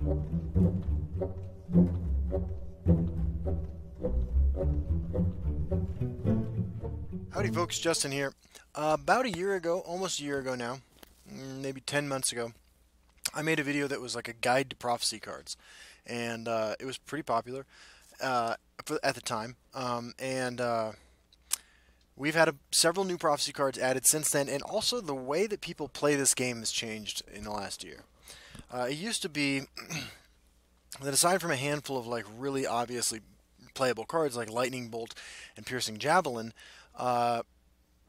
Howdy folks, Justin here. About a year ago, almost a year ago now, maybe 10 months ago, I made a video that was like a guide to prophecy cards. And it was pretty popular at the time. We've had several new prophecy cards added since then, and also the way that people play this game has changed in the last year. It used to be that aside from a handful of like really obviously playable cards like Lightning Bolt and Piercing Javelin,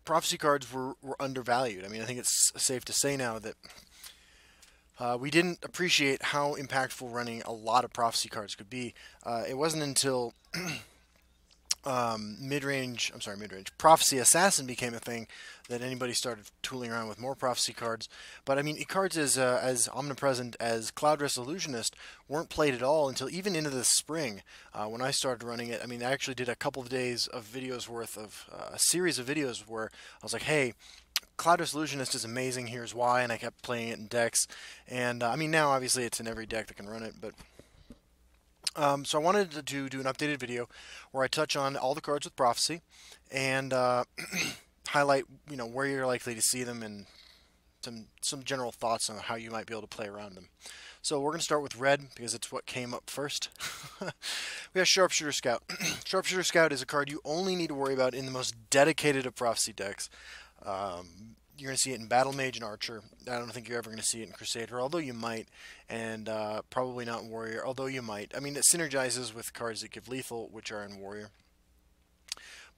prophecy cards were undervalued. I mean, I think it's safe to say now that we didn't appreciate how impactful running a lot of prophecy cards could be. It wasn't until mid-range, Prophecy Assassin became a thing that anybody started tooling around with more prophecy cards. But I mean, cards as omnipresent as Cloud Resolutionist weren't played at all until even into the spring when I started running it. I mean, I actually did a couple of days of videos worth of a series of videos where I was like, hey, Cloud Resolutionist is amazing, here's why, and I kept playing it in decks. And I mean, now obviously it's in every deck that can run it, but so I wanted to do an updated video where I touch on all the cards with prophecy and highlight, where you're likely to see them and some general thoughts on how you might be able to play around them. So we're going to start with red because it's what came up first. We have Sharpshooter Scout. Sharpshooter Scout is a card you only need to worry about in the most dedicated of prophecy decks. You're going to see it in Battle Mage and Archer. I don't think you're ever going to see it in Crusader, although you might, and probably not in Warrior, although you might. I mean, it synergizes with cards that give lethal, which are in Warrior.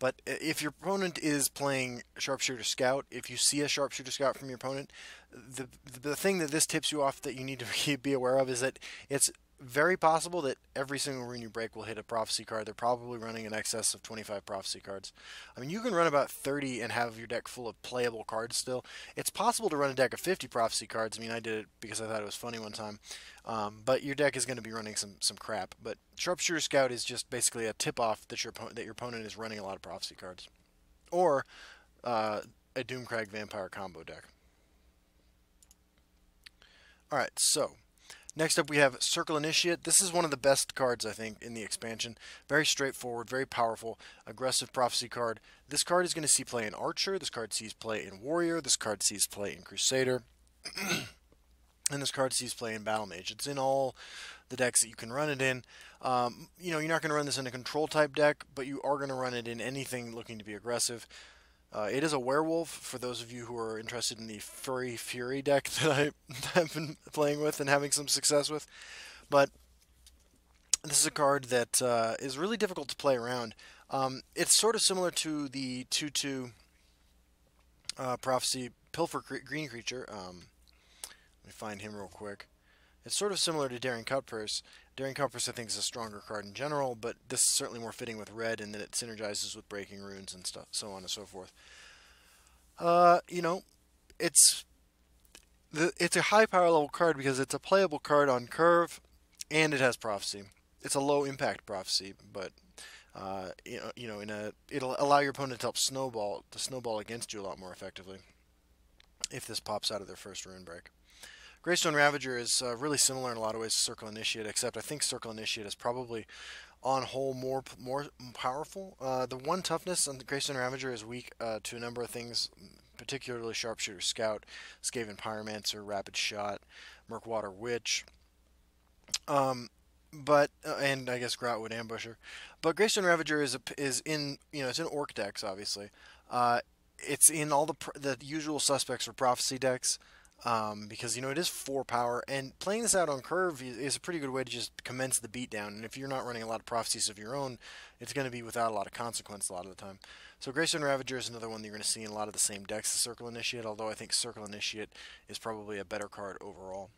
But if your opponent is playing Sharpshooter Scout, if you see a Sharpshooter Scout from your opponent, the thing that this tips you off that you need to be aware of is that it's very possible that every single rune you break will hit a prophecy card. They're probably running in excess of 25 prophecy cards. I mean, you can run about 30 and have your deck full of playable cards still. It's possible to run a deck of 50 prophecy cards. I mean, I did it because I thought it was funny one time. But your deck is going to be running some crap. But Sharpshooter Scout is just basically a tip-off that your opponent is running a lot of prophecy cards. Or a Doomcrag Vampire combo deck. Alright, so next up we have Circle Initiate. This is one of the best cards, I think, in the expansion. Very straightforward, very powerful, aggressive prophecy card. This card is going to see play in Archer. This card sees play in Warrior. This card sees play in Crusader. And this card sees play in Battle Mage. It's in all the decks that you can run it in. You're not going to run this in a control type deck, but you are going to run it in anything looking to be aggressive. It is a werewolf, for those of you who are interested in the Furry Fury deck that I have been playing with and having some success with. But this is a card that is really difficult to play around. It's sort of similar to the 2/2 Prophecy Pilfer Green Creature. Let me find him real quick. It's sort of similar to Daring Cutpurse. Daring Cutpurse, I think, is a stronger card in general, but this is certainly more fitting with red in that it synergizes with breaking runes and stuff, so on and so forth. It's a high power level card because it's a playable card on curve, and it has prophecy. It's a low impact prophecy, but it'll allow your opponent to help snowball against you a lot more effectively if this pops out of their first rune break. Greystone Ravager is really similar in a lot of ways to Circle Initiate, except I think Circle Initiate is probably, on whole, more powerful. The one toughness on the Greystone Ravager is weak to a number of things, particularly Sharpshooter Scout, Skaven Pyromancer, Rapid Shot, Murkwater Witch, and I guess Groutwood Ambusher. But Greystone Ravager is in it's in Orc decks, obviously. It's in all the usual suspects for Prophecy decks. Because it is 4 power, and playing this out on curve is a pretty good way to just commence the beatdown. And if you're not running a lot of prophecies of your own, it's going to be without a lot of consequence a lot of the time. So Greystone Ravager is another one that you're going to see in a lot of the same decks as Circle Initiate, although I think Circle Initiate is probably a better card overall.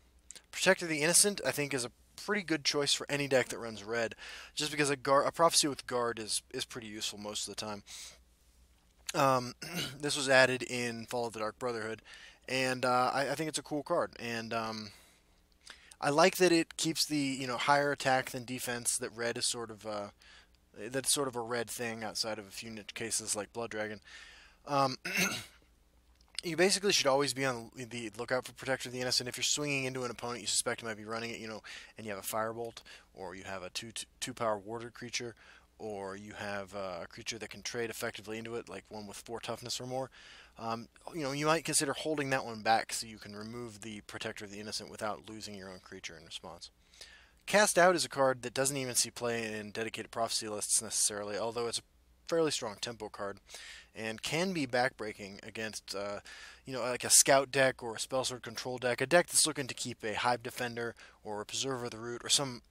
Protector of the Innocent, I think, is a pretty good choice for any deck that runs red, just because a prophecy with guard is pretty useful most of the time. This was added in Fall of the Dark Brotherhood, and I think it's a cool card, and I like that it keeps the higher attack than defense. That red is sort of that's sort of a red thing outside of a few niche cases like Blood Dragon. You basically should always be on the lookout for Protector of the Innocent. If you're swinging into an opponent you suspect might be running it, and you have a Firebolt, or you have a two power warded creature, or you have a creature that can trade effectively into it, like one with 4 toughness or more, you might consider holding that one back so you can remove the Protector of the Innocent without losing your own creature in response. Cast Out is a card that doesn't even see play in dedicated prophecy lists necessarily, although it's a fairly strong tempo card and can be backbreaking against, like a scout deck or a spellsword control deck, a deck that's looking to keep a Hive Defender or a Preserver of the Root or some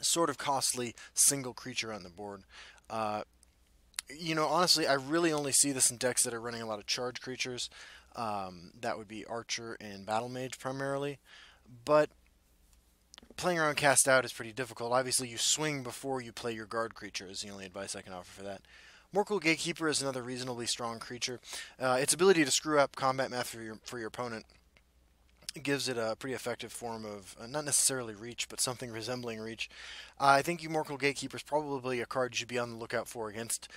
sort of costly single creature on the board. Honestly, I really only see this in decks that are running a lot of charge creatures. That would be Archer and Battle Mage primarily, but playing around Cast Out is pretty difficult. Obviously, you swing before you play your guard creature is the only advice I can offer for that. Morkel Gatekeeper is another reasonably strong creature. Its ability to screw up combat math for your opponent gives it a pretty effective form of, not necessarily reach, but something resembling reach. I think you Morkel Gatekeeper is probably a card you should be on the lookout for against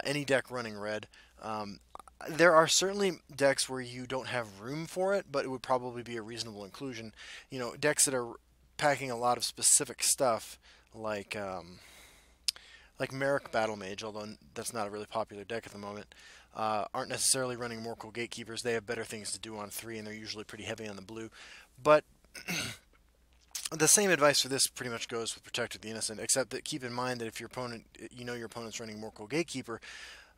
any deck running red. There are certainly decks where you don't have room for it, but it would probably be a reasonable inclusion. Decks that are packing a lot of specific stuff, like Merrick Battle Mage, although that's not a really popular deck at the moment, aren't necessarily running Morkel Gatekeepers. They have better things to do on 3, and they're usually pretty heavy on the blue. But the same advice for this pretty much goes with Protect of the Innocent, except that keep in mind that if your opponent's running Morkel Gatekeeper,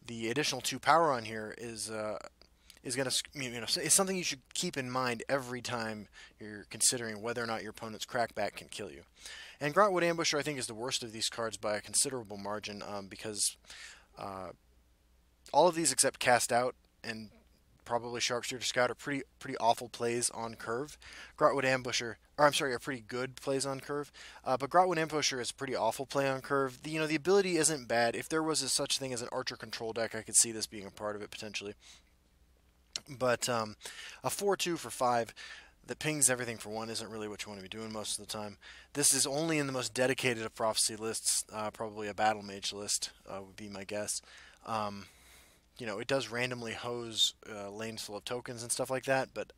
the additional 2 power on here is going to, it's something you should keep in mind every time you're considering whether or not your opponent's crackback can kill you. And Grotwood Ambusher, I think, is the worst of these cards by a considerable margin, because all of these except Cast Out and probably Sharpshooter Scout are pretty awful plays on curve. Grotwood Ambusher, or I'm sorry, are pretty good plays on curve. But Grotwood Ambusher is a pretty awful play on curve. The ability isn't bad. If there was such thing as an Archer control deck, I could see this being a part of it potentially. But a 4/2 for 5 that pings everything for 1 isn't really what you want to be doing most of the time. This is only in the most dedicated of prophecy lists, probably a Battle Mage list would be my guess. It does randomly hose lanes full of tokens and stuff like that, but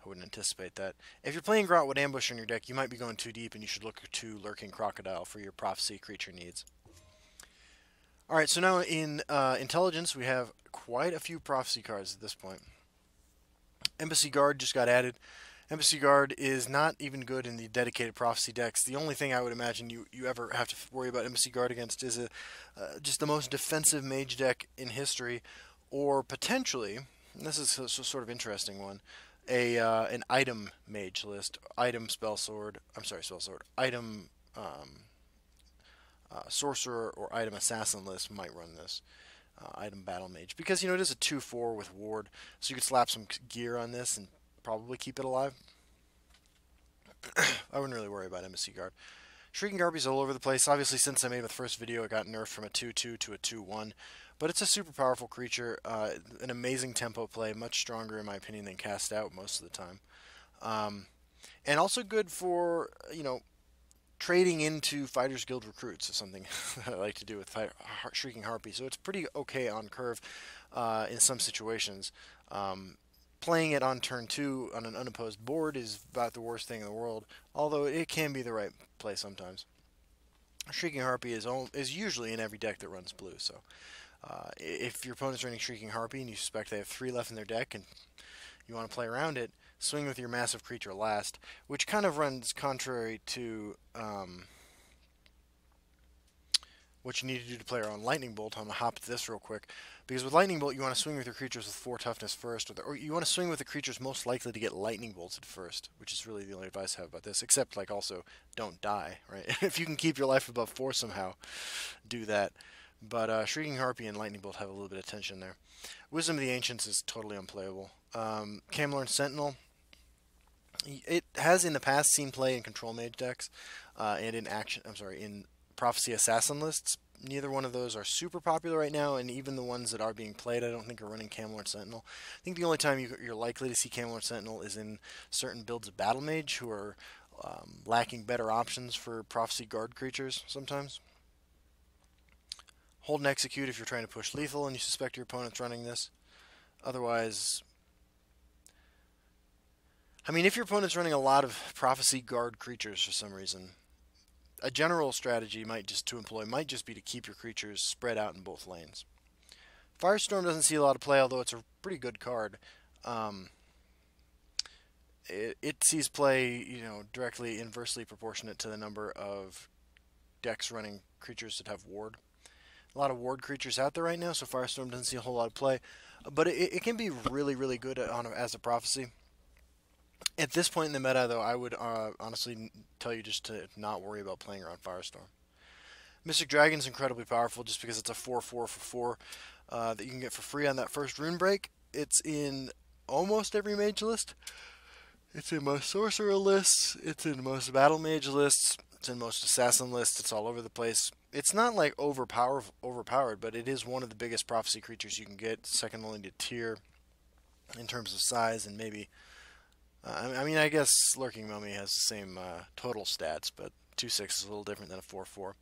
I wouldn't anticipate that. If you're playing Grotwood Ambush in your deck, you might be going too deep, and you should look to Lurking Crocodile for your prophecy creature needs. Alright, so now in Intelligence, we have quite a few prophecy cards at this point. Embassy Guard just got added. Embassy Guard is not even good in the dedicated prophecy decks. The only thing I would imagine you ever have to worry about Embassy Guard against is just the most defensive mage deck in history, or potentially, and this is a sort of interesting one, an item mage list, item spell sword. I'm sorry, spell sword. Item sorcerer or item assassin list might run this. Item battle mage, because it is a 2/4 with ward, so you could slap some gear on this and probably keep it alive. I wouldn't really worry about Embassy Guard. Shrieking Harpy's all over the place. Obviously, since I made the first video, it got nerfed from a 2/2 to a 2/1, but it's a super powerful creature, an amazing tempo play, much stronger in my opinion than Cast Out most of the time, and also good for trading into Fighters Guild recruits is something I like to do with Shrieking Harpy. So it's pretty okay on curve in some situations. Playing it on turn 2 on an unopposed board is about the worst thing in the world, although it can be the right play sometimes. Shrieking Harpy is usually in every deck that runs blue, so if your opponent's running Shrieking Harpy and you suspect they have 3 left in their deck and you want to play around it, swing with your massive creature last, which kind of runs contrary to what you need to do to play around Lightning Bolt. I'm going to hop to this real quick, because with Lightning Bolt you want to swing with your creatures with 4 toughness first, or you want to swing with the creatures most likely to get Lightning Bolted first, which is really the only advice I have about this, except also don't die, right? If you can keep your life above 4 somehow, do that. But Shrieking Harpy and Lightning Bolt have a little bit of tension there. Wisdom of the Ancients is totally unplayable. Camelorn Sentinel, it has in the past seen play in Control Mage decks and in Prophecy Assassin lists. Neither one of those are super popular right now, and even the ones that are being played I don't think are running Camelorn Sentinel. I think the only time you're likely to see Camelorn Sentinel is in certain builds of Battle Mage who are lacking better options for Prophecy Guard creatures sometimes. Hold and Execute if you're trying to push lethal and you suspect your opponent's running this. Otherwise, I mean, if your opponent's running a lot of prophecy guard creatures for some reason, a general strategy might just be to keep your creatures spread out in both lanes. Firestorm doesn't see a lot of play, although it's a pretty good card. Um, it sees play, directly inversely proportionate to the number of decks running creatures that have ward. A lot of ward creatures out there right now, so Firestorm doesn't see a whole lot of play, but it can be really, really good as a prophecy. At this point in the meta, though, I would honestly tell you just to not worry about playing around Firestorm. Mystic Dragon's incredibly powerful just because it's a 4/4 for 4 that you can get for free on that first rune break. It's in almost every mage list. It's in most sorcerer lists. It's in most battle mage lists. It's in most assassin lists. It's all over the place. It's not like overpowered, but it is one of the biggest prophecy creatures you can get, second only to Tyr in terms of size and maybe. I mean, I guess Lurking Mummy has the same total stats, but 2/6 is a little different than a 4/4.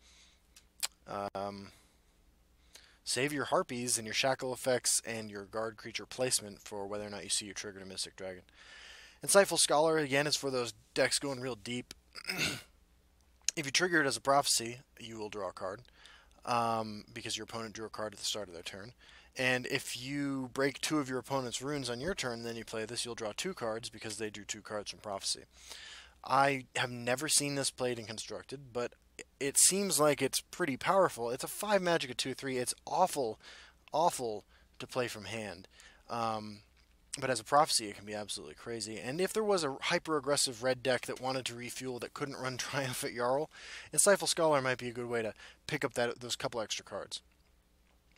Save your Harpies and your Shackle effects and your guard creature placement for whether or not you see you triggered a Mystic Dragon. Insightful Scholar, again, is for those decks going real deep. If you trigger it as a prophecy, you will draw a card because your opponent drew a card at the start of their turn. And if you break 2 of your opponent's runes on your turn, then you play this, you'll draw 2 cards because they drew 2 cards from prophecy. I have never seen this played and constructed, but it seems like it's pretty powerful. It's a 5 magic, a 2/3. It's awful to play from hand. But as a prophecy, it can be absolutely crazy. And if there was a hyper-aggressive red deck that wanted to refuel that couldn't run Triumphant Jarl, Insightful Scholar might be a good way to pick up those couple extra cards.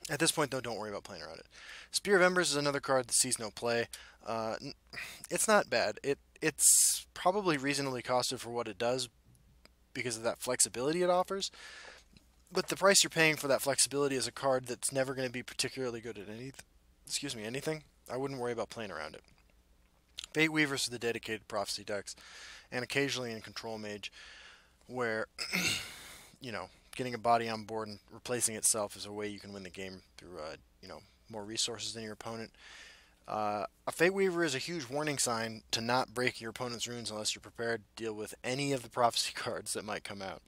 At this point, though, don't worry about playing around it. Spear of Embers is another card that sees no play. It's not bad. It's probably reasonably costed for what it does because of that flexibility it offers. But the price you're paying for that flexibility is a card that's never going to be particularly good at anything. I wouldn't worry about playing around it. Fate Weavers are the dedicated prophecy decks, and occasionally in Control Mage, where getting a body on board and replacing itself is a way you can win the game through more resources than your opponent. A Fate Weaver is a huge warning sign to not break your opponent's runes unless you're prepared to deal with any of the prophecy cards that might come out.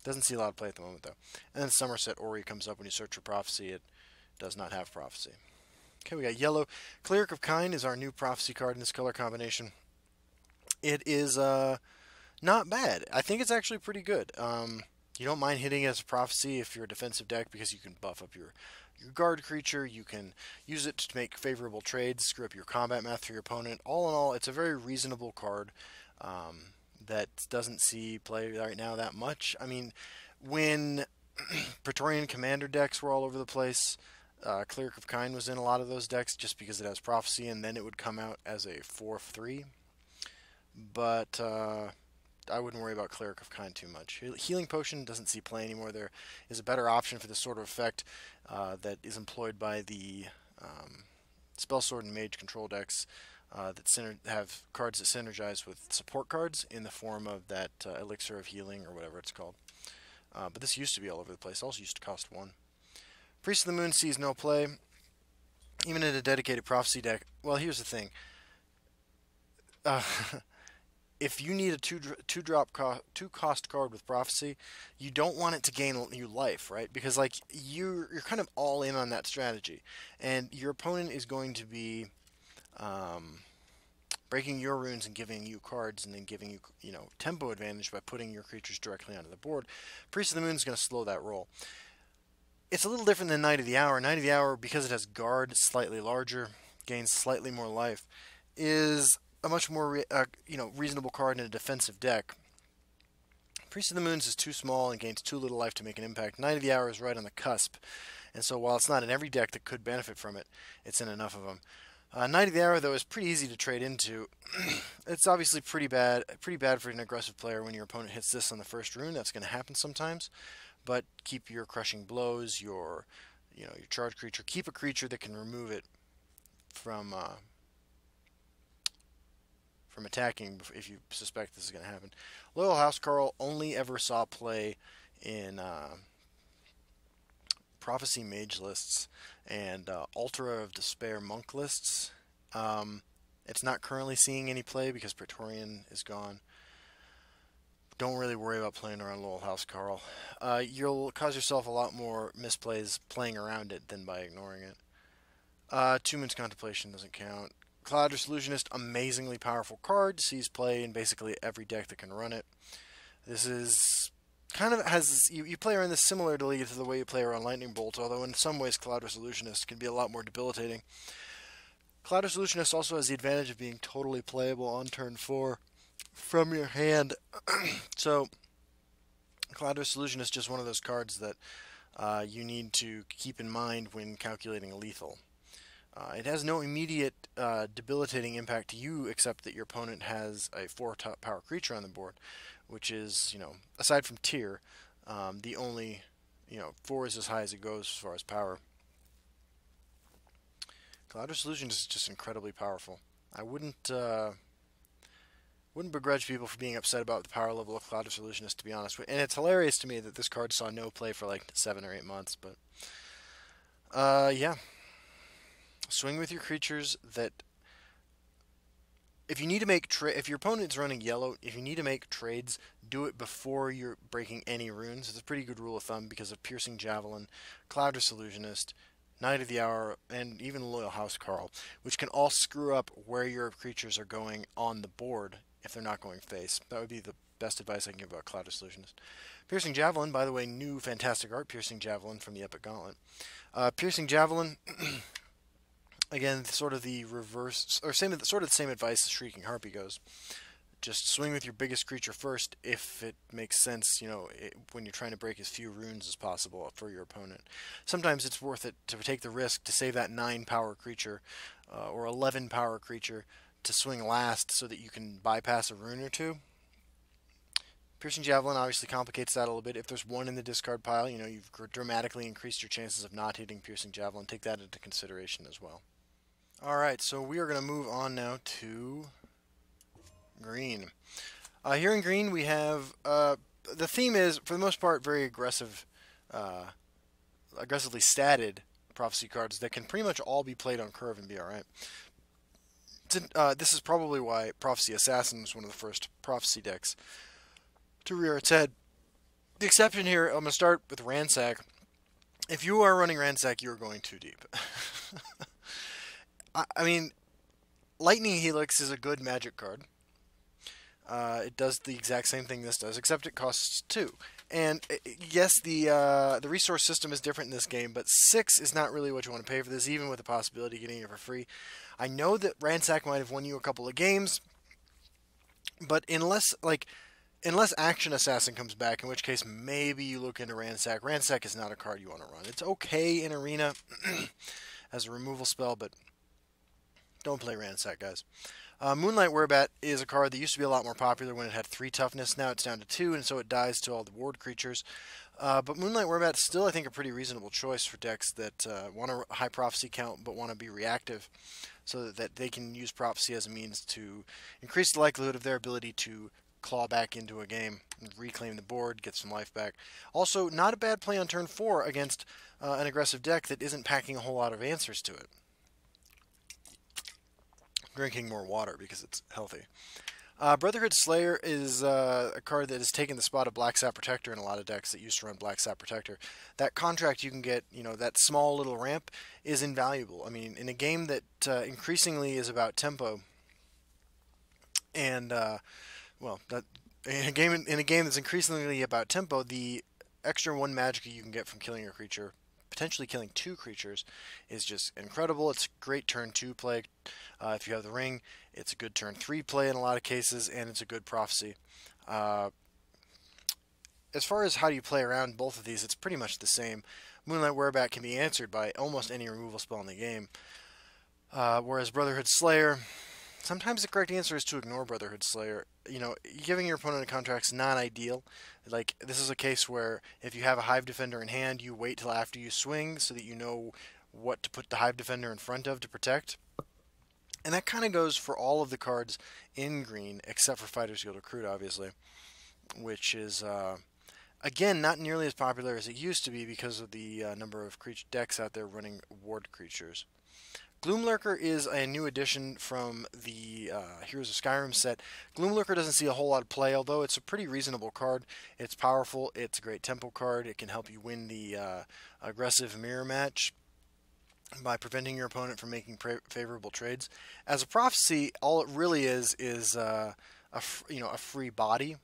Doesn't see a lot of play at the moment, though. And then Somerset Ori comes up when you search for prophecy. It does not have prophecy. Okay, we got yellow. Cleric of Kind is our new prophecy card in this color combination. It is not bad. I think it's actually pretty good. You don't mind hitting it as a prophecy if you're a defensive deck because you can buff up your guard creature. You can use it to make favorable trades, screw up your combat math for your opponent. All in all, it's a very reasonable card that doesn't see play right now that much. I mean, when Praetorian Commander decks were all over the place, Cleric of Kind was in a lot of those decks just because it has prophecy, and then it would come out as a 4/3. But I wouldn't worry about Cleric of Kind too much. Healing Potion doesn't see play anymore. There is a better option for this sort of effect that is employed by the Spell Sword and Mage control decks that have cards that synergize with support cards in the form of that Elixir of Healing or whatever it's called. But this used to be all over the place. It also used to cost 1. Priest of the Moon sees no play, even in a dedicated prophecy deck. Well, here's the thing. If you need a two cost card with prophecy, you don't want it to gain you life, right? Because like you're kind of all in on that strategy, and your opponent is going to be breaking your runes and giving you cards, and then giving you tempo advantage by putting your creatures directly onto the board. Priest of the Moon is going to slow that roll. It's a little different than Knight of the Hour. Knight of the Hour, because it has guard slightly larger, gains slightly more life, is a much more reasonable card in a defensive deck. Priest of the Moons is too small and gains too little life to make an impact. Knight of the Hour is right on the cusp, and so while it's not in every deck that could benefit from it, it's in enough of them. Knight of the Hour, though, is pretty easy to trade into. It's obviously pretty bad for an aggressive player when your opponent hits this on the first rune. That's going to happen sometimes. But keep your Crushing Blows, your charge creature. Keep a creature that can remove it from attacking if you suspect this is going to happen. Loyal Housecarl only ever saw play in Prophecy Mage lists and Ultra of Despair Monk lists. It's not currently seeing any play because Praetorian is gone. Don't really worry about playing around Lowell House, Carl. You'll cause yourself a lot more misplays playing around it than by ignoring it. Two Moon's Contemplation doesn't count. Cloudress Illusionist, amazingly powerful card, sees play in basically every deck that can run it. This is kind of has you play around this similarly to the way you play around Lightning Bolt, although in some ways Cloudress Illusionist can be a lot more debilitating. Cloudress Illusionist also has the advantage of being totally playable on turn 4 from your hand. So Cloudress Illusionist is just one of those cards that you need to keep in mind when calculating a lethal. It has no immediate debilitating impact to you, except that your opponent has a 4-top power creature on the board, which is, aside from tier, the only, 4 is as high as it goes as far as power. Cloudress Illusion is just incredibly powerful. I wouldn't begrudge people for being upset about the power level of Cloudress Illusionist, to be honest. And it's hilarious to me that this card saw no play for like 7 or 8 months, but yeah. Swing with your creatures that if you need to make if your opponent's running yellow, if you need to make trades, do it before you're breaking any runes. It's a pretty good rule of thumb because of Piercing Javelin, Cloudress Illusionist, Knight of the Hour, and even Loyal House Carl, which can all screw up where your creatures are going on the board if they're not going face. That would be the best advice I can give about Cloudress Illusionist. Piercing Javelin, by the way, new fantastic art, Piercing Javelin from the Epic Gauntlet. Piercing Javelin, again, sort of the reverse, or sort of the same advice as Shrieking Harpy goes. Just swing with your biggest creature first if it makes sense, when you're trying to break as few runes as possible for your opponent. Sometimes it's worth it to take the risk to save that 9-power creature or 11-power creature to swing last so that you can bypass a rune or two. Piercing Javelin obviously complicates that a little bit. If there's one in the discard pile, you've dramatically increased your chances of not hitting Piercing Javelin. Take that into consideration as well. Alright, so we are going to move on now to green. Here in green we have, the theme is, for the most part, very aggressive, aggressively statted prophecy cards that can pretty much all be played on curve and be alright. This is probably why Prophecy Assassin was one of the first prophecy decks to rear its head. The exception here, I'm going to start with Ransack. If you are running Ransack, you're going too deep. I mean, Lightning Helix is a good magic card. It does the exact same thing this does, except it costs 2. And yes, the resource system is different in this game, but 6 is not really what you want to pay for this, even with the possibility of getting it for free. I know that Ransack might have won you a couple of games, but unless Action Assassin comes back, in which case maybe you look into Ransack. Ransack is not a card you want to run. It's okay in Arena as a removal spell, but don't play Ransack, guys. Moonlight Werebat is a card that used to be a lot more popular when it had 3 toughness. Now it's down to 2, and so it dies to all the ward creatures. But Moonlight Werebat is still, I think, a pretty reasonable choice for decks that want a high prophecy count but want to be reactive, so that they can use prophecy as a means to increase the likelihood of their ability to claw back into a game, reclaim the board, get some life back. Also, not a bad play on turn 4 against an aggressive deck that isn't packing a whole lot of answers to it. Drinking more water because it's healthy. Brotherhood Slayer is a card that has taken the spot of Black Sap Protector in a lot of decks that used to run Black Sap Protector. That contract you can get, that small little ramp, is invaluable. I mean, in a game that increasingly is about tempo, and in a game that's increasingly about tempo, the extra 1 magic you can get from killing a creature, potentially killing 2 creatures, is just incredible. It's great turn 2 play. If you have the ring, it's a good turn 3 play in a lot of cases, and it's a good prophecy. As far as how do you play around both of these, it's pretty much the same. Moonlight Werebat can be answered by almost any removal spell in the game, whereas Brotherhood Slayer, sometimes the correct answer is to ignore Brotherhood Slayer. Giving your opponent a contract's not ideal. Like, this is a case where if you have a Hive Defender in hand, you wait till after you swing so that you know what to put the Hive Defender in front of to protect. And that kind of goes for all of the cards in green, except for Fighter's Guild Recruit, obviously, which is Again, not nearly as popular as it used to be because of the number of decks out there running ward creatures. Gloomlurker is a new addition from the Heroes of Skyrim set. Gloomlurker doesn't see a whole lot of play, although it's a pretty reasonable card. It's powerful, it's a great tempo card, it can help you win the aggressive mirror match by preventing your opponent from making favorable trades. As a prophecy, all it really is a free body.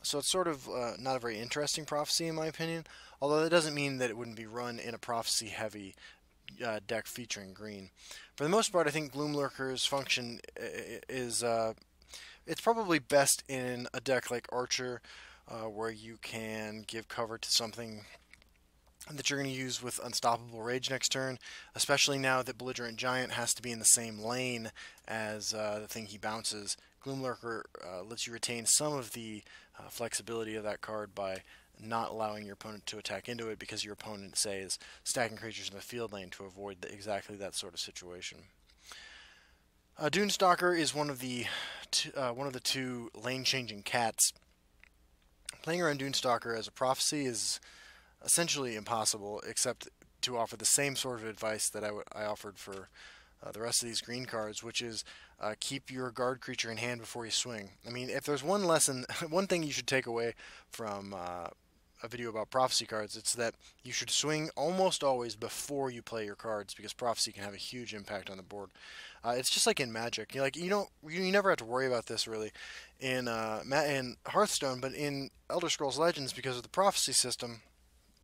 So it's sort of not a very interesting prophecy in my opinion. Although that doesn't mean that it wouldn't be run in a prophecy heavy deck featuring green. For the most part, I think Gloomlurker's function is it's probably best in a deck like Archer, where you can give cover to something that you're going to use with Unstoppable Rage next turn, especially now that Belligerent Giant has to be in the same lane as the thing he bounces. Gloomlurker lets you retain some of the flexibility of that card by not allowing your opponent to attack into it because your opponent, say, is stacking creatures in the field lane to avoid exactly that sort of situation. Dunestalker is one of the two lane-changing cats. Playing around Dunestalker as a prophecy is essentially impossible, except to offer the same sort of advice that I offered for the rest of these green cards, which is keep your guard creature in hand before you swing. I mean, if there's one lesson, one thing you should take away from a video about prophecy cards, it's that you should swing almost always before you play your cards, because prophecy can have a huge impact on the board. It's just like in Magic. You never have to worry about this really in Hearthstone, but in Elder Scrolls Legends, because of the prophecy system,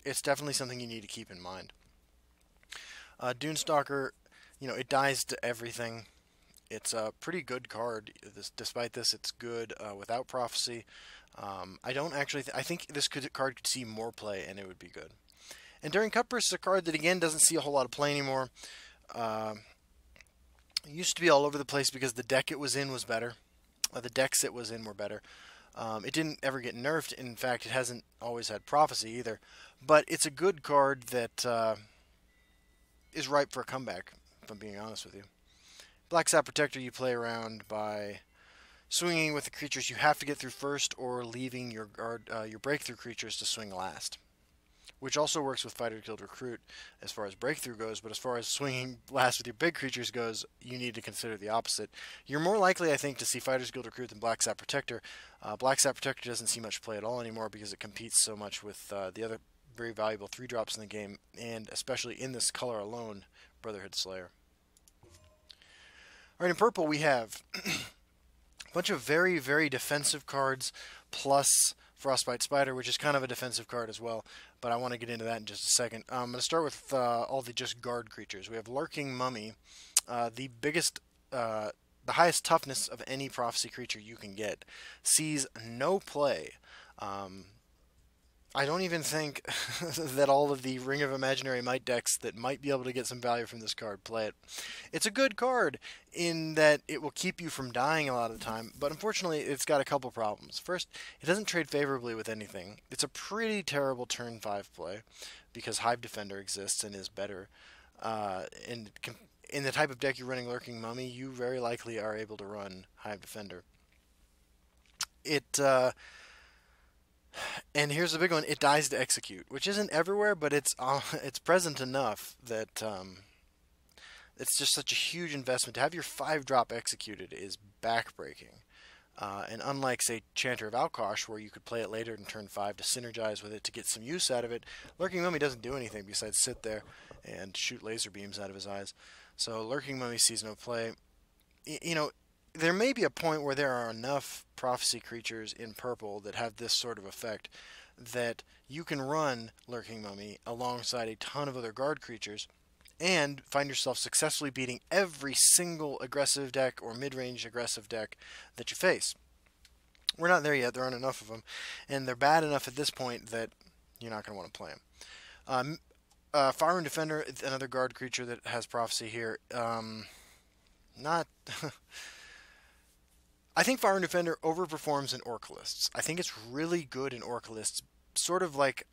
it's definitely something you need to keep in mind. Dunestalker, it dies to everything. It's a pretty good card. Despite this, it's good without prophecy. I don't actually. I think this card could see more play, and it would be good. Enduring Cutburst is a card that again doesn't see a whole lot of play anymore. It used to be all over the place because the deck it was in was better. The decks it was in were better. It didn't ever get nerfed. In fact, it hasn't always had prophecy either. But it's a good card that is ripe for a comeback, if I'm being honest with you. Black Sap Protector you play around by swinging with the creatures you have to get through first, or leaving your breakthrough creatures to swing last. Which also works with Fighter Guild Recruit as far as breakthrough goes, but as far as swinging last with your big creatures goes, you need to consider the opposite. You're more likely, I think, to see Fighters Guild Recruit than Black Sap Protector. Black Sap Protector doesn't see much play at all anymore because it competes so much with the other very valuable 3-drops in the game, and especially in this color alone, Brotherhood Slayer. Alright, in purple we have a bunch of very, very defensive cards, plus Frostbite Spider, which is kind of a defensive card as well, but I want to get into that in just a second. I'm going to start with all the just guard creatures. We have Lurking Mummy, the highest toughness of any prophecy creature you can get, sees no play. I don't even think that all of the Ring of Imaginary Might decks that might be able to get some value from this card play it. It's a good card in that it will keep you from dying a lot of the time, but unfortunately it's got a couple problems. First, it doesn't trade favorably with anything. It's a pretty terrible turn 5 play, because Hive Defender exists and is better. In the type of deck you're running Lurking Mummy, you very likely are able to run Hive Defender. And here's the big one: it dies to execute, which isn't everywhere, but it's present enough that it's just such a huge investment. To have your 5-drop executed is backbreaking. And unlike, say, Chanter of Alkosh, where you could play it later in turn 5 to synergize with it to get some use out of it, Lurking Mummy doesn't do anything besides sit there and shoot laser beams out of his eyes. So Lurking Mummy sees no play. There may be a point where there are enough prophecy creatures in purple that have this sort of effect that you can run Lurking Mummy alongside a ton of other guard creatures and find yourself successfully beating every single aggressive deck or mid-range aggressive deck that you face. We're not there yet. There aren't enough of them, and they're bad enough at this point that you're not going to want to play them. Firewind Defender, another guard creature that has prophecy here. Not... I think Firewind Defender overperforms in Orc lists. I think it's really good in Orc lists, sort of like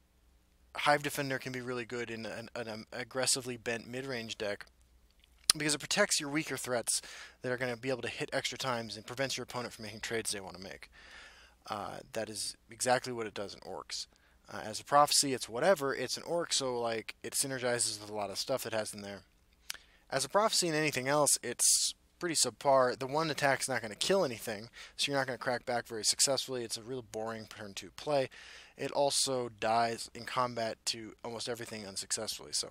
Hive Defender can be really good in an aggressively bent mid-range deck, because it protects your weaker threats that are going to be able to hit extra times and prevents your opponent from making trades they want to make. That is exactly what it does in Orcs. As a prophecy, it's whatever. It's an orc, so like it synergizes with a lot of stuff it has in there. As a prophecy and anything else, it's pretty subpar. The one attack's not going to kill anything, so you're not going to crack back very successfully. It's a real boring turn 2 play. It also dies in combat to almost everything unsuccessfully, so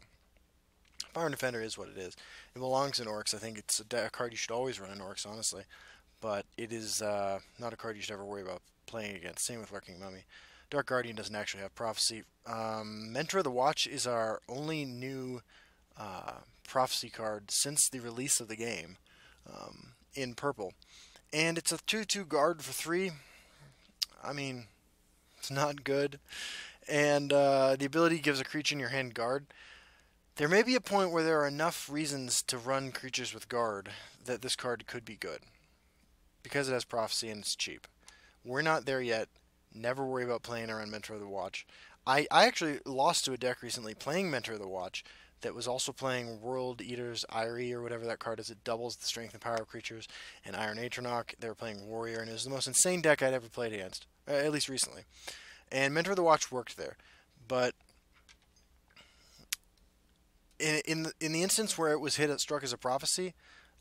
Fire and Defender is what it is. It belongs in orcs. I think it's a card you should always run in orcs, honestly. But it is not a card you should ever worry about playing against. Same with Lurking Mummy. Dark Guardian doesn't actually have Prophecy. Mentor of the Watch is our only new Prophecy card since the release of the game in purple. And it's a 2/2 guard for 3. I mean, it's not good. And the ability gives a creature in your hand guard. There may be a point where there are enough reasons to run creatures with guard that this card could be good. Because it has Prophecy and it's cheap. We're not there yet. Never worry about playing around Mentor of the Watch. I actually lost to a deck recently playing Mentor of the Watch that was also playing World Eater's Eyrie or whatever that card is. It doubles the strength and power of creatures. And Iron Atronach, they were playing Warrior, and it was the most insane deck I'd ever played against, at least recently. And Mentor of the Watch worked there. But in the instance where it was struck as a prophecy,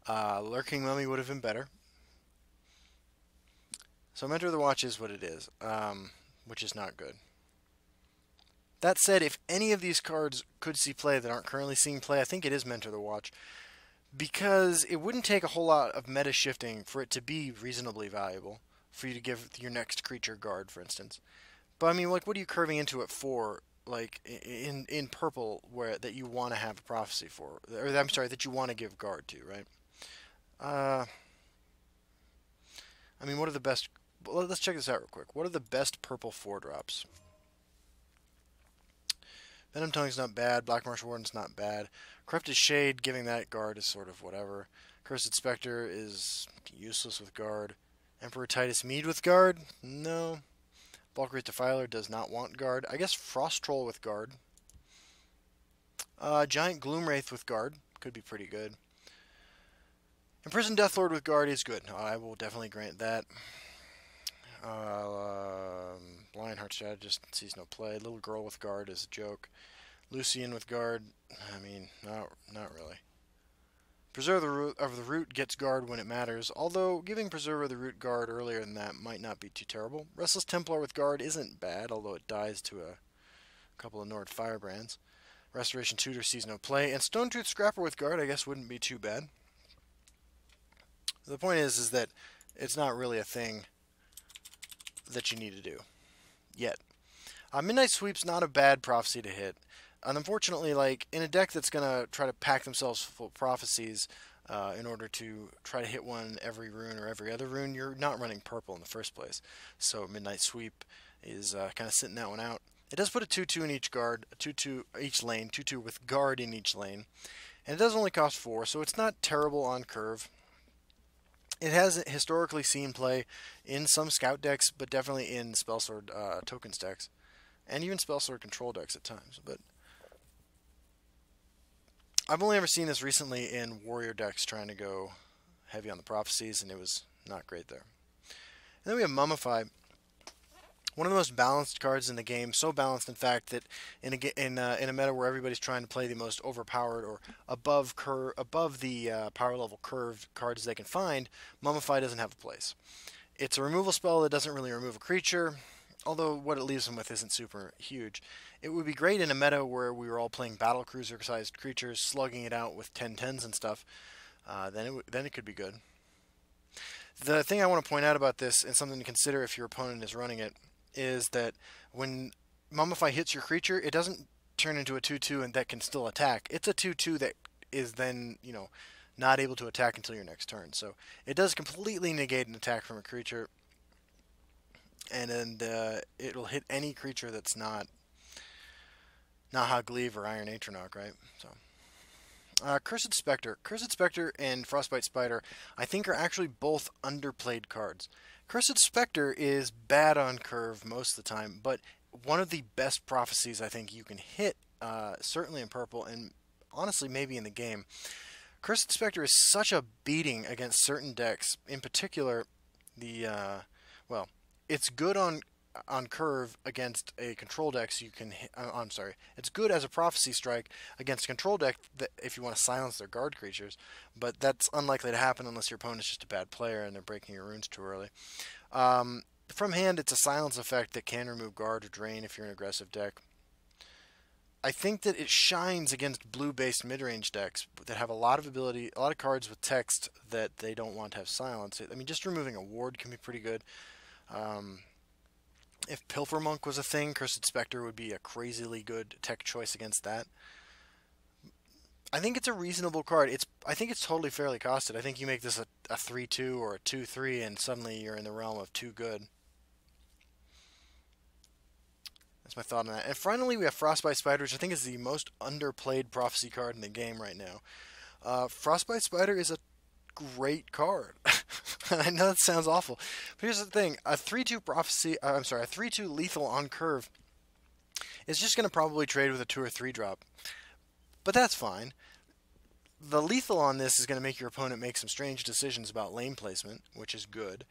Lurking Mummy would have been better. So Mentor of the Watch is what it is, which is not good. That said, if any of these cards could see play that aren't currently seeing play, I think it is Mentor of the Watch. Because it wouldn't take a whole lot of meta shifting for it to be reasonably valuable. For you to give your next creature guard, for instance. But I mean, like, what are you curving into it for? Like, in purple, where that you want to have a prophecy for. Or, I'm sorry, that you want to give guard to, right? I mean, what are the best... Let's check this out real quick. What are the best purple 4-drops? Venom Tongue's not bad. Black Marsh Warden's not bad. Corrupted Shade, giving that guard is sort of whatever. Cursed Spectre is useless with guard. Emperor Titus Mead with guard? No. Bulkreath Defiler does not want guard. I guess Frost Troll with guard. Giant Gloomwraith with guard could be pretty good. Imprisoned Deathlord with guard is good. I will definitely grant that. Lionheart Strategist sees no play. Little Girl with guard is a joke. Lucian with guard, I mean, not really. Preserve of the Root gets guard when it matters, although giving Preserve of the Root guard earlier than that might not be too terrible. Restless Templar with guard isn't bad, although it dies to a couple of Nord Firebrands. Restoration Tutor sees no play, and Stone Tooth Scrapper with guard I guess wouldn't be too bad. The point is that it's not really a thing that you need to do yet. Midnight Sweep's not a bad prophecy to hit. And unfortunately, like, in a deck that's going to try to pack themselves full of prophecies in order to try to hit one every rune or every other rune, you're not running purple in the first place. So Midnight Sweep is kind of sitting that one out. It does put a 2/2 in each guard, a 2/2 each lane, 2/2 with guard in each lane. And it does only cost 4, so it's not terrible on curve. It has historically seen play in some Scout decks, but definitely in Spellsword Tokens decks. And even Spellsword Control decks at times. But I've only ever seen this recently in Warrior decks trying to go heavy on the prophecies, and it was not great there. And then we have Mummify. One of the most balanced cards in the game, so balanced in fact that in a meta where everybody's trying to play the most overpowered or above the power level curved cards they can find, Mummify doesn't have a place. It's a removal spell that doesn't really remove a creature, although what it leaves them with isn't super huge. It would be great in a meta where we were all playing battlecruiser-sized creatures, slugging it out with 10/10s and stuff. Then it could be good. The thing I want to point out about this, and something to consider if your opponent is running it, is that when Mummify hits your creature, it doesn't turn into a 2/2 and that can still attack. It's a 2/2 that is then, not able to attack until your next turn. So it does completely negate an attack from a creature, and then it'll hit any creature that's not Hogleave or Iron Atronach, right? So Cursed Spectre. Cursed Spectre and Frostbite Spider, I think, are actually both underplayed cards. Cursed Spectre is bad on curve most of the time, but one of the best prophecies I think you can hit, certainly in purple, and honestly maybe in the game. Cursed Spectre is such a beating against certain decks. In particular, well, it's good on on curve against a control deck, so you can. I'm sorry. It's good as a prophecy strike against a control deck that if you want to silence their guard creatures, but that's unlikely to happen unless your opponent's just a bad player and they're breaking your runes too early. From hand, it's a silence effect that can remove guard or drain if you're an aggressive deck. I think that it shines against blue-based mid-range decks that have a lot of ability, a lot of cards with text that they don't want to have silence. I mean, just removing a ward can be pretty good. Um, if Pilfer Monk was a thing, Cursed Spectre would be a crazily good tech choice against that. I think it's a reasonable card. I think it's totally fairly costed. I think you make this a 3-2 or a 2-3, and suddenly you're in the realm of too good. That's my thought on that. And finally, we have Frostbite Spider, which I think is the most underplayed prophecy card in the game right now. Frostbite Spider is a great card. I know that sounds awful, but here's the thing: a 3-2 prophecy. I'm sorry, a 3-2 lethal on curve is just going to probably trade with a 2 or 3 drop, but that's fine. The lethal on this is going to make your opponent make some strange decisions about lane placement, which is good.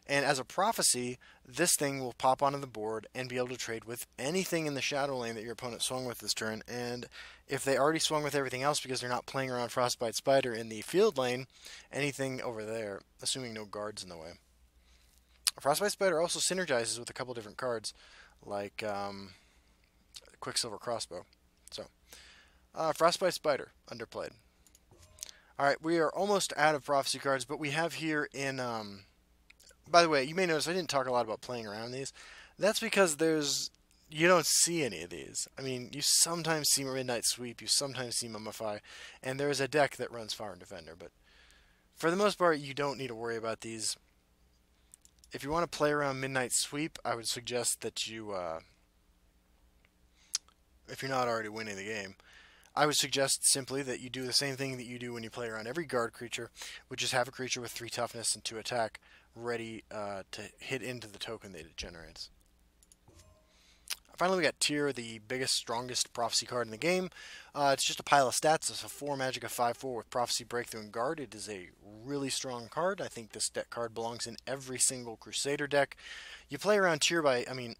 And as a prophecy, this thing will pop onto the board and be able to trade with anything in the shadow lane that your opponent swung with this turn. And if they already swung with everything else because they're not playing around Frostbite Spider in the field lane, anything over there, assuming no guards in the way. Frostbite Spider also synergizes with a couple different cards, like Quicksilver Crossbow. So, Frostbite Spider, underplayed. Alright, we are almost out of prophecy cards, but we have here in... by the way, you may notice I didn't talk a lot about playing around these. That's because you don't see any of these. I mean, you sometimes see Midnight Sweep, you sometimes see Mummify, and there is a deck that runs Fire and Defender, but for the most part, you don't need to worry about these. If you want to play around Midnight Sweep, I would suggest that you, if you're not already winning the game, I would suggest simply that you do the same thing that you do when you play around every guard creature, which is have a creature with 3 toughness and 2 attack ready to hit into the token that it generates. Finally, we got Tyr, the biggest, strongest prophecy card in the game. It's just a pile of stats. It's a 4 magic of 5/4 with prophecy, breakthrough, and guard. It is a really strong card. I think this deck card belongs in every single Crusader deck. You play around Tyr by, I mean,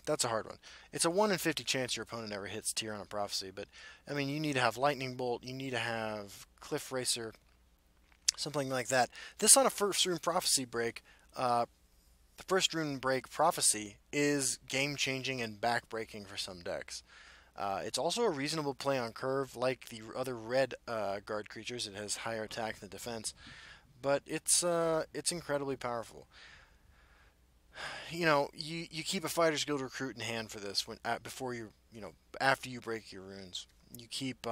that's a hard one. It's a 1 in 50 chance your opponent ever hits Tyr on a prophecy, but I mean, you need to have Lightning Bolt, you need to have Cliff Racer, something like that. This on a first rune prophecy break, the first rune break prophecy is game-changing and back-breaking for some decks. It's also a reasonable play on curve, like the other red guard creatures. It has higher attack than defense, but it's incredibly powerful. You know, you keep a Fighter's Guild recruit in hand for this before after you break your runes. You keep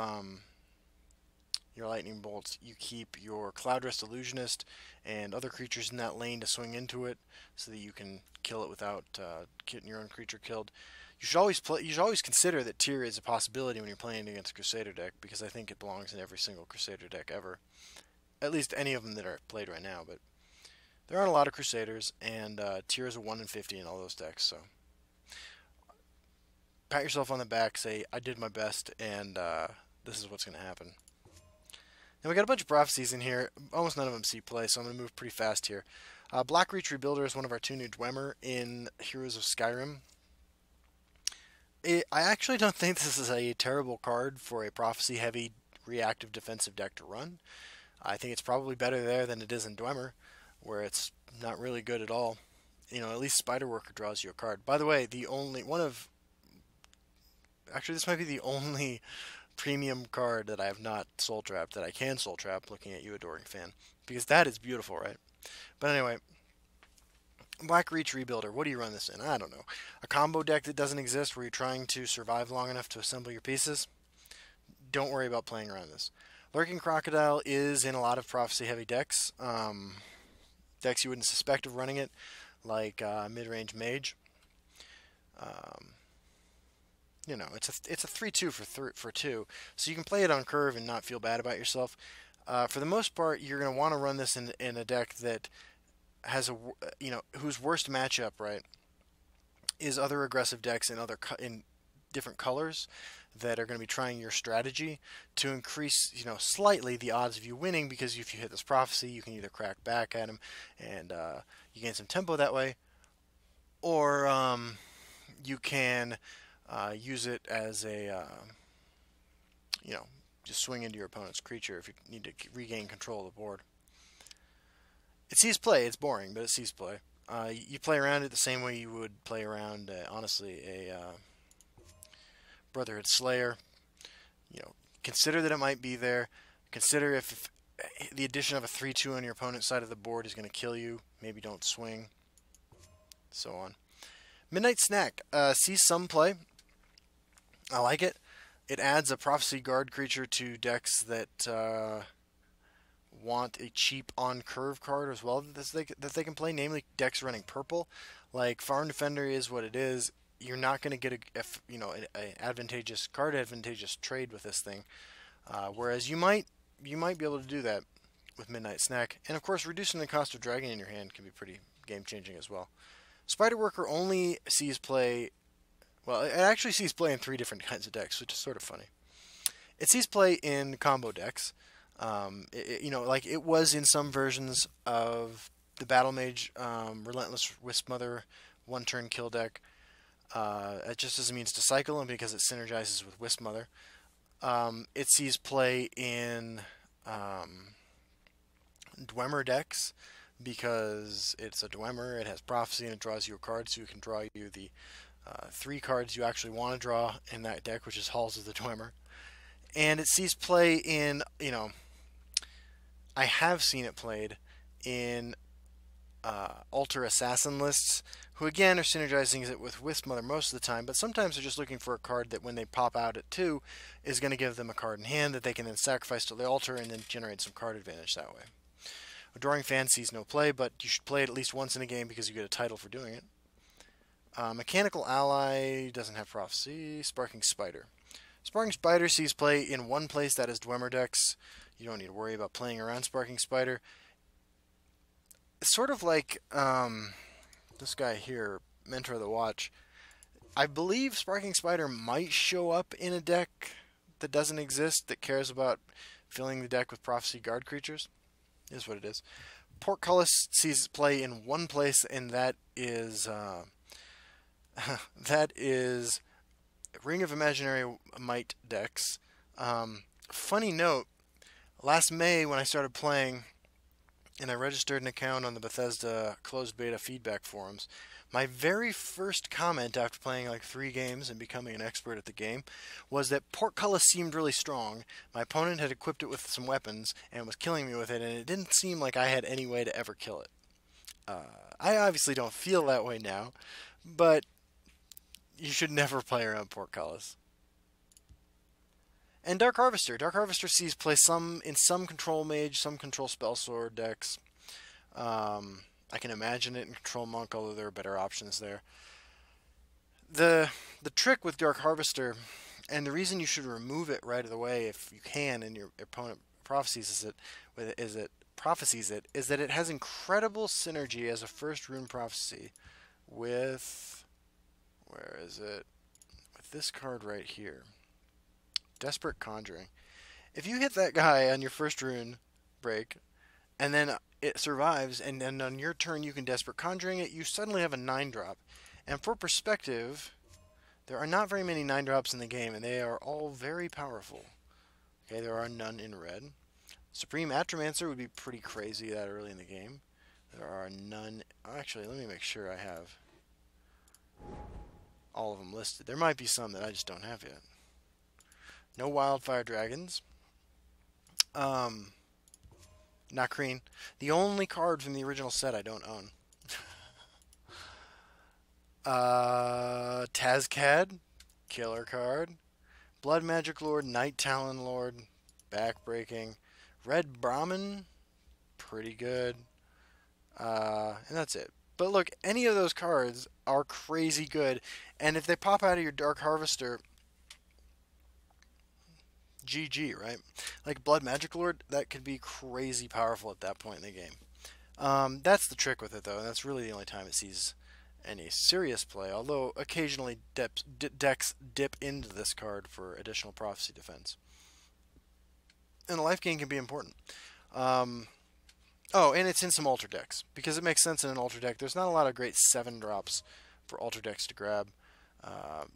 your Lightning Bolts, you keep your Cloudrest Illusionist and other creatures in that lane to swing into it so that you can kill it without getting your own creature killed. You should always consider that Tyr is a possibility when you're playing against a Crusader deck, because I think it belongs in every single Crusader deck ever. At least any of them that are played right now, but there aren't a lot of Crusaders, and Tyr is a 1 in 50 in all those decks, so pat yourself on the back, say, I did my best, and this is what's going to happen. Now we got a bunch of prophecies in here. Almost none of them see play, so I'm going to move pretty fast here. Blackreach Rebuilder is one of our 2 new Dwemer in Heroes of Skyrim. I actually don't think this is a terrible card for a prophecy-heavy reactive defensive deck to run. I think it's probably better there than it is in Dwemer, where it's not really good at all. You know, at least Spiderworker draws you a card. By the way, actually this might be the only premium card that I have not soul trapped that I can soul trap, looking at you, adoring fan, because that is beautiful, right? But anyway, Blackreach Rebuilder, what do you run this in? I don't know. A combo deck that doesn't exist where you're trying to survive long enough to assemble your pieces? Don't worry about playing around this. Lurking Crocodile is in a lot of prophecy heavy decks. Decks you wouldn't suspect of running it, like mid-range Mage. You know, it's a 3/2 for 2, so you can play it on curve and not feel bad about yourself. For the most part, you're going to want to run this in a deck that has whose worst matchup, right, is other aggressive decks in different colors that are going to be trying your strategy to increase, slightly the odds of you winning, because if you hit this prophecy, you can either crack back at him and you gain some tempo that way, or you can use it as a, you know, just swing into your opponent's creature if you need to regain control of the board. It sees play. It's boring, but it sees play. You play around it the same way you would play around, honestly, a Brotherhood Slayer. You know, consider that it might be there. Consider if the addition of a 3/2 on your opponent's side of the board is going to kill you. Maybe don't swing. So on. Midnight Snack sees some play. I like it. It adds a Prophecy Guard creature to decks that want a cheap on-curve card as well that they can play, namely decks running purple. Like Farm Defender is what it is. You're not going to get a advantageous trade with this thing. Whereas you might be able to do that with Midnight Snack. And of course, reducing the cost of Dragon in your hand can be pretty game-changing as well. Spider Worker only sees play. Well, it actually sees play in 3 different kinds of decks, which is sort of funny. It sees play in combo decks. Like it was in some versions of the Battle Mage Relentless Wisp Mother 1-turn kill deck. It just as a means to cycle, and because it synergizes with Wisp Mother. It sees play in Dwemer decks because it's a Dwemer. It has Prophecy and it draws you a card, so you can draw you the 3 cards you actually want to draw in that deck, which is Halls of the Dwemer. And it sees play in, I have seen it played in Altar Assassin lists, who again are synergizing it with Wisp Mother most of the time, but sometimes they're just looking for a card that when they pop out at 2 is going to give them a card in hand that they can then sacrifice to the altar and then generate some card advantage that way. Adoring Fan sees no play, but you should play it at least once in a game because you get a title for doing it. Mechanical Ally doesn't have Prophecy. Sparking Spider. Sparking Spider sees play in one place, that is Dwemer decks. You don't need to worry about playing around Sparking Spider. It's sort of like this guy here, Mentor of the Watch. I believe Sparking Spider might show up in a deck that doesn't exist, that cares about filling the deck with Prophecy Guard creatures. Is what it is. Portcullis sees play in one place, and that is Ring of Imaginary Might decks. Funny note, last May when I started playing and I registered an account on the Bethesda closed beta feedback forums, my very first comment after playing like 3 games and becoming an expert at the game was that Portcullis seemed really strong. My opponent had equipped it with some weapons and was killing me with it, and it didn't seem like I had any way to ever kill it. I obviously don't feel that way now, but you should never play around Portcullis. And Dark Harvester. Dark Harvester sees play in some Control Mage, some Control Spellsword decks. I can imagine it in Control Monk, although there are better options there. The trick with Dark Harvester, and the reason you should remove it right away if you can, and your opponent prophecies it, is that it has incredible synergy as a first rune prophecy with, where is it? With this card right here. Desperate Conjuring. If you hit that guy on your first rune break, and then it survives, and then on your turn you can Desperate Conjuring it, you suddenly have a 9-drop. And for perspective, there are not very many 9-drops in the game, and they are all very powerful. Okay, there are none in red. Supreme Atromancer would be pretty crazy that early in the game. There are none. Actually, let me make sure I have all of them listed. There might be some that I just don't have yet. No Wildfire Dragons. Nakreen. The only card from the original set I don't own. Tazcad. Killer card. Blood Magic Lord. Night Talon Lord. Backbreaking. Red Brahmin. Pretty good. And that's it. But look, any of those cards are crazy good. And if they pop out of your Dark Harvester, GG, right? Like Blood Magic Lord, that could be crazy powerful at that point in the game. That's the trick with it, though, and that's really the only time it sees any serious play, although occasionally decks dip into this card for additional prophecy defense. And the life gain can be important. Oh, and it's in some altar decks, because it makes sense in an altar deck. There's not a lot of great 7-drops for altar decks to grab.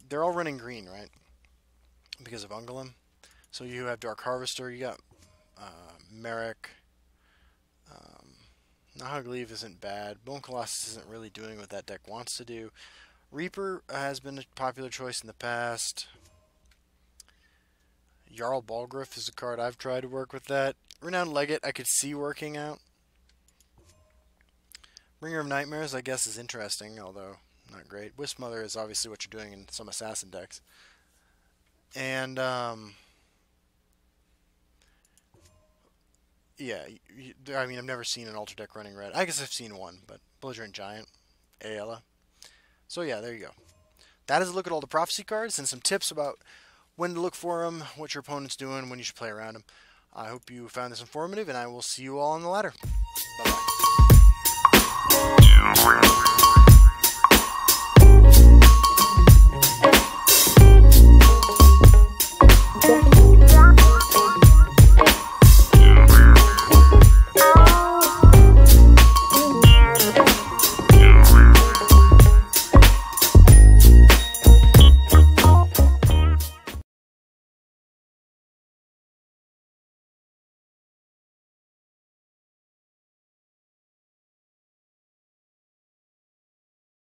They're all running green, right? Because of Ungolem. So you have Dark Harvester, you got Merrick. Nahagleave isn't bad. Bone Colossus isn't really doing what that deck wants to do. Reaper has been a popular choice in the past. Jarl Balgruuf is a card I've tried to work with that. Renowned Legate I could see working out. Bringer of Nightmares I guess is interesting, although not great. Wisp Mother is obviously what you're doing in some assassin decks. And yeah, I mean, I've never seen an Ultra deck running red. I guess I've seen one, but Belligerent Giant, Aela. So yeah, there you go. That is a look at all the Prophecy cards and some tips about when to look for them, what your opponent's doing, when you should play around them. I hope you found this informative, and I will see you all on the ladder. Bye-bye.